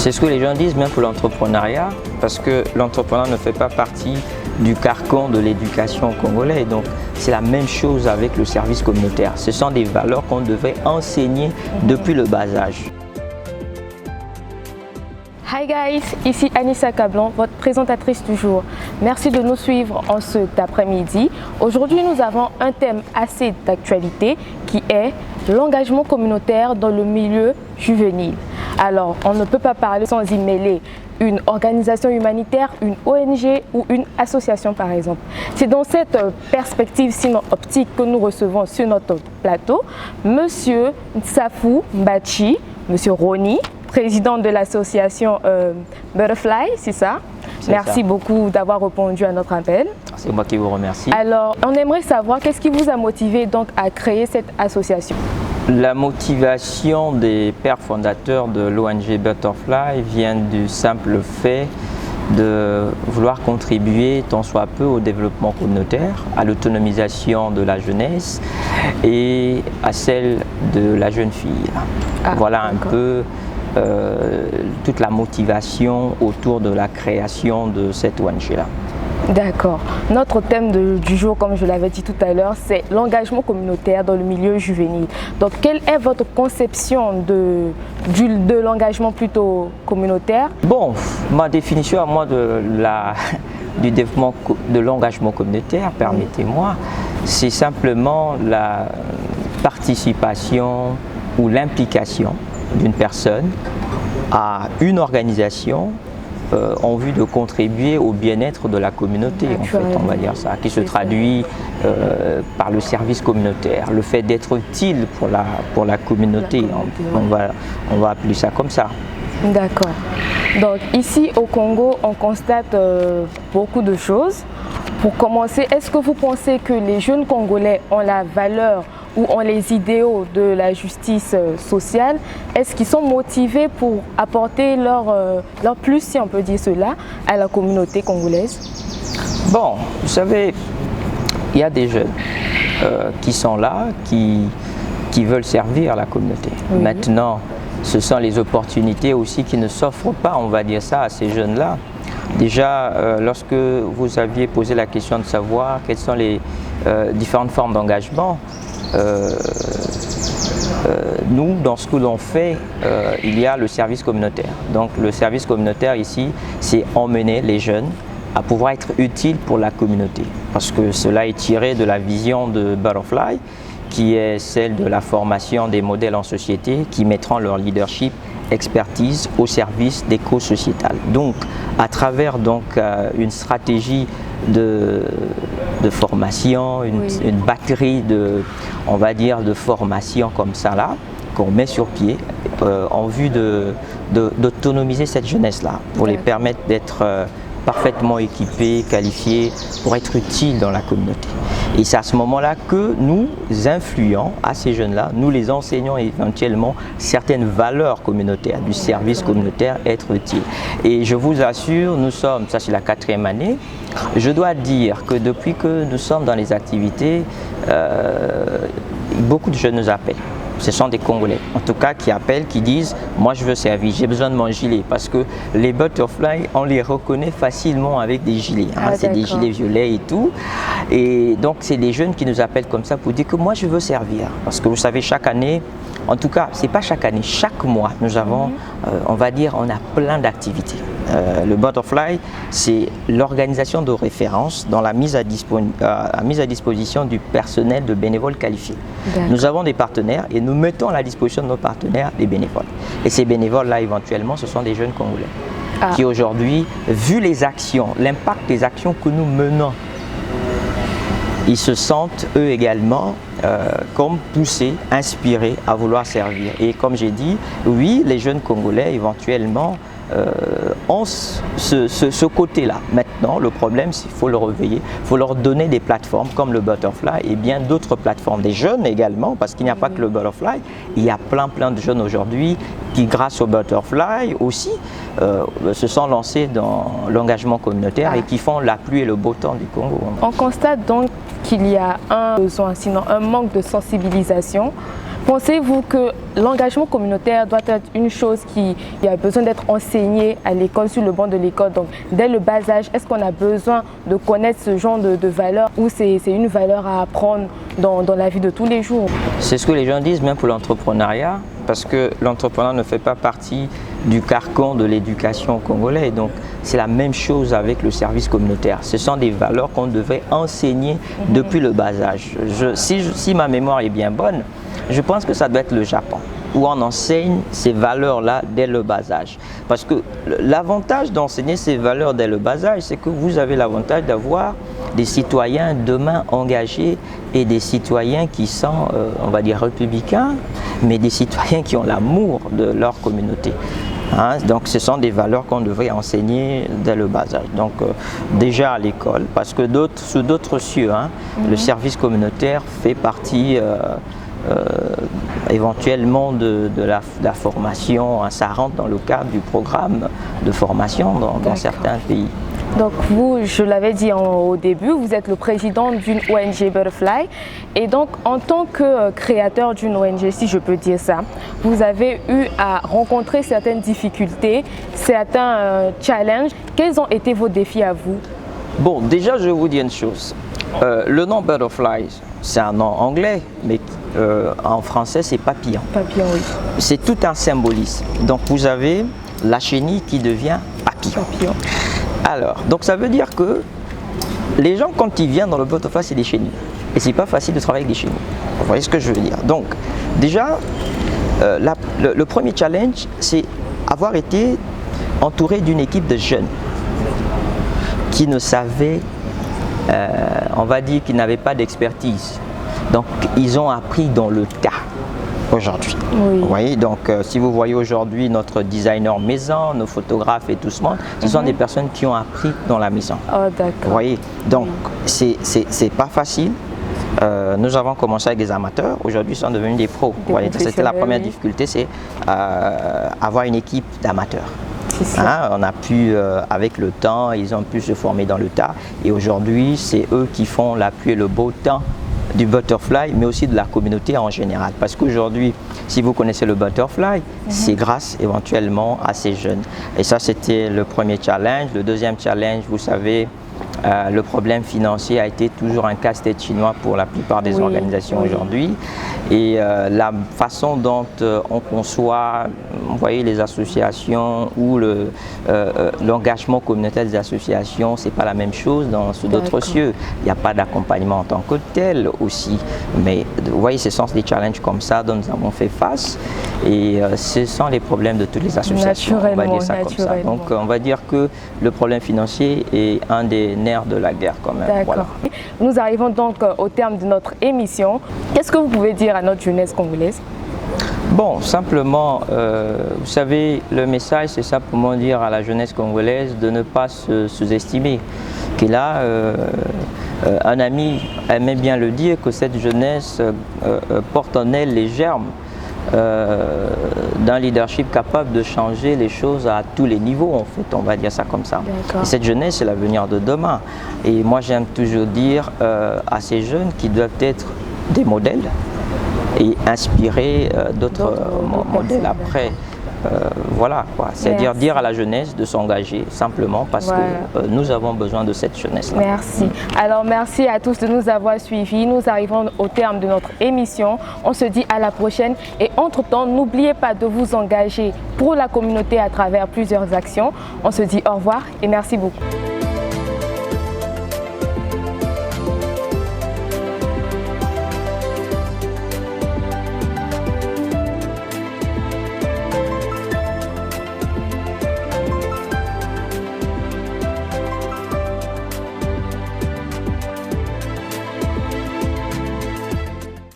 C'est ce que les gens disent même pour l'entrepreneuriat, parce que l'entrepreneur ne fait pas partie du carcan de l'éducation congolaise. Donc c'est la même chose avec le service communautaire. Ce sont des valeurs qu'on devrait enseigner depuis le bas âge. Hi guys, ici Anissa Cablan, votre présentatrice du jour. Merci de nous suivre en cet après-midi. Aujourd'hui, nous avons un thème assez d'actualité qui est l'engagement communautaire dans le milieu juvénile. Alors, on ne peut pas parler sans y mêler une organisation humanitaire, une ONG ou une association par exemple. C'est dans cette perspective, sinon optique, que nous recevons sur notre plateau Monsieur Nsafou Mbachi, Monsieur Roni, président de l'association Butterfly, c'est ça? Merci beaucoup d'avoir répondu à notre appel. C'est moi qui vous remercie. Alors, on aimerait savoir qu'est-ce qui vous a motivé donc à créer cette association? La motivation des pères fondateurs de l'ONG Butterfly vient du simple fait de vouloir contribuer tant soit peu au développement communautaire, à l'autonomisation de la jeunesse et à celle de la jeune fille. Voilà un peu toute la motivation autour de la création de cette ONG-là. D'accord. Notre thème du jour, comme je l'avais dit tout à l'heure, c'est l'engagement communautaire dans le milieu juvénile. Donc, quelle est votre conception de l'engagement plutôt communautaire? Bon, ma définition à moi du développement de l'engagement communautaire, permettez-moi, c'est simplement la participation ou l'implication d'une personne à une organisation en vue de contribuer au bien-être de la communauté, en fait, on va dire ça, qui se traduit par le service communautaire, le fait d'être utile pour la communauté, on va appeler ça comme ça. D'accord. Donc ici au Congo, on constate beaucoup de choses. Pour commencer, est-ce que vous pensez que les jeunes Congolais ont la valeur ou ont les idéaux de la justice sociale? Est-ce qu'ils sont motivés pour apporter leur plus, si on peut dire cela, à la communauté congolaise? Bon, vous savez, il y a des jeunes qui sont là, qui veulent servir la communauté. Oui. Maintenant, ce sont les opportunités aussi qui ne s'offrent pas, on va dire ça, à ces jeunes-là. Déjà, lorsque vous aviez posé la question de savoir quelles sont les différentes formes d'engagement, nous, dans ce que l'on fait, il y a le service communautaire. Donc le service communautaire ici, c'est emmener les jeunes à pouvoir être utiles pour la communauté. Parce que cela est tiré de la vision de Butterfly, qui est celle de la formation des modèles en société qui mettront leur leadership, expertise au service d'éco-sociétal. Donc, à travers une stratégie de formation, une batterie on va dire, de formation comme ça là, qu'on met sur pied en vue d'autonomiser cette jeunesse-là, pour les permettre d'être parfaitement équipés, qualifiés, pour être utiles dans la communauté. Et c'est à ce moment-là que nous influons à ces jeunes-là, nous les enseignons éventuellement certaines valeurs communautaires, du service communautaire, être utile. Et je vous assure, nous sommes, ça c'est la 4e année, je dois dire que depuis que nous sommes dans les activités, beaucoup de jeunes nous appellent. Ce sont des Congolais, en tout cas, qui appellent, qui disent « moi je veux servir, j'ai besoin de mon gilet » parce que les Butterfly, on les reconnaît facilement avec des gilets, c'est des gilets violets et tout. Et donc c'est des jeunes qui nous appellent comme ça pour dire que moi je veux servir. Parce que vous savez, chaque année, en tout cas, c'est pas chaque année, chaque mois, nous avons, on va dire, on a plein d'activités. Le Butterfly, c'est l'organisation de référence dans la mise à disposition du personnel de bénévoles qualifiés. Nous avons des partenaires et nous mettons à la disposition de nos partenaires des bénévoles. Et ces bénévoles-là, éventuellement, ce sont des jeunes Congolais qui aujourd'hui, vu les actions, l'impact des actions que nous menons, ils se sentent eux également comme poussés, inspirés à vouloir servir. Et comme j'ai dit, oui, les jeunes Congolais éventuellement ont ce côté-là. Maintenant, le problème, c'est qu'il faut le réveiller, il faut leur donner des plateformes comme le Butterfly et bien d'autres plateformes. Des jeunes également, parce qu'il n'y a pas que le Butterfly, il y a plein de jeunes aujourd'hui qui, grâce au Butterfly aussi, se sont lancés dans l'engagement communautaire et qui font la pluie et le beau temps du Congo. On constate donc qu'il y a un besoin, sinon un manque de sensibilisation Pensez-vous que l'engagement communautaire doit être une chose qui a besoin d'être enseignée à l'école, sur le banc de l'école, donc dès le bas âge? Est-ce qu'on a besoin de connaître ce genre de valeurs ou c'est une valeur à apprendre dans la vie de tous les jours? C'est ce que les gens disent, même pour l'entrepreneuriat, parce que l'entrepreneur ne fait pas partie du carcan de l'éducation congolaise. Donc, c'est la même chose avec le service communautaire. Ce sont des valeurs qu'on devrait enseigner depuis le bas âge. Si ma mémoire est bien bonne, je pense que ça doit être le Japon, où on enseigne ces valeurs-là dès le bas âge. Parce que l'avantage d'enseigner ces valeurs dès le bas âge, c'est que vous avez l'avantage d'avoir des citoyens demain engagés et des citoyens qui sont, on va dire, républicains, mais des citoyens qui ont l'amour de leur communauté. Hein? Donc ce sont des valeurs qu'on devrait enseigner dès le bas âge. Donc déjà à l'école, parce que sous d'autres cieux, hein, le service communautaire fait partie éventuellement de la formation, hein, ça rentre dans le cadre du programme de formation dans certains pays. Donc vous, je l'avais dit au début, vous êtes le président d'une ONG Butterfly et donc en tant que créateur d'une ONG, si je peux dire ça, vous avez eu à rencontrer certaines difficultés, certains challenges. Quels ont été vos défis à vous? Bon, déjà je vais vous dire une chose. Le nom Butterfly, c'est un nom anglais, mais en français c'est papillon. Papillon, oui. C'est tout un symbolisme. Donc vous avez la chenille qui devient papillon. Papillon. Alors, donc ça veut dire que les gens quand ils viennent dans le Butterfly, c'est des chenilles. Et c'est pas facile de travailler avec des chenilles. Vous voyez ce que je veux dire? Donc déjà, le premier challenge, c'est avoir été entouré d'une équipe de jeunes qui ne savaient, on va dire qu'ils n'avaient pas d'expertise. Donc ils ont appris dans le tas aujourd'hui. Oui. Vous voyez, donc si vous voyez aujourd'hui notre designer maison, nos photographes et tout ce monde, ce sont des personnes qui ont appris dans la maison. Oh, d'accord. Vous voyez, donc c'est pas facile. Nous avons commencé avec des amateurs, aujourd'hui ils sont devenus des pros. C'était la première difficulté, c'est avoir une équipe d'amateurs. Hein, on a pu, avec le temps, ils ont pu se former dans le tas et aujourd'hui c'est eux qui font la pluie et le beau temps du Butterfly, mais aussi de la communauté en général. Parce qu'aujourd'hui, si vous connaissez le Butterfly, c'est grâce éventuellement à ces jeunes. Et ça, c'était le premier challenge. Le deuxième challenge, vous savez, le problème financier a été toujours un casse-tête chinois pour la plupart des organisations aujourd'hui. Et la façon dont on conçoit, vous voyez, les associations ou l'engagement communautaire des associations, c'est pas la même chose sous d'autres cieux. Il n'y a pas d'accompagnement en tant que tel aussi. Mais vous voyez, ce sont des challenges comme ça dont nous avons fait face. Et ce sont les problèmes de toutes les associations. On va dire ça comme ça. Donc on va dire que le problème financier est un des nerfs de la guerre quand même. D'accord. Voilà. Nous arrivons donc au terme de notre émission. Qu'est-ce que vous pouvez dire à notre jeunesse congolaise? Bon, simplement, vous savez, le message, c'est simplement dire à la jeunesse congolaise de ne pas se sous-estimer. Qu'il a, un ami aimait bien le dire, que cette jeunesse porte en elle les germes d'un leadership capable de changer les choses à tous les niveaux, en fait, on va dire ça comme ça. Et cette jeunesse, c'est l'avenir de demain. Et moi, j'aime toujours dire à ces jeunes qui doivent être des modèles et inspirer d'autres modèles après. Voilà, c'est-à-dire dire à la jeunesse de s'engager simplement parce que nous avons besoin de cette jeunesse-là. Merci. Alors merci à tous de nous avoir suivis. Nous arrivons au terme de notre émission. On se dit à la prochaine et entre-temps, n'oubliez pas de vous engager pour la communauté à travers plusieurs actions. On se dit au revoir et merci beaucoup.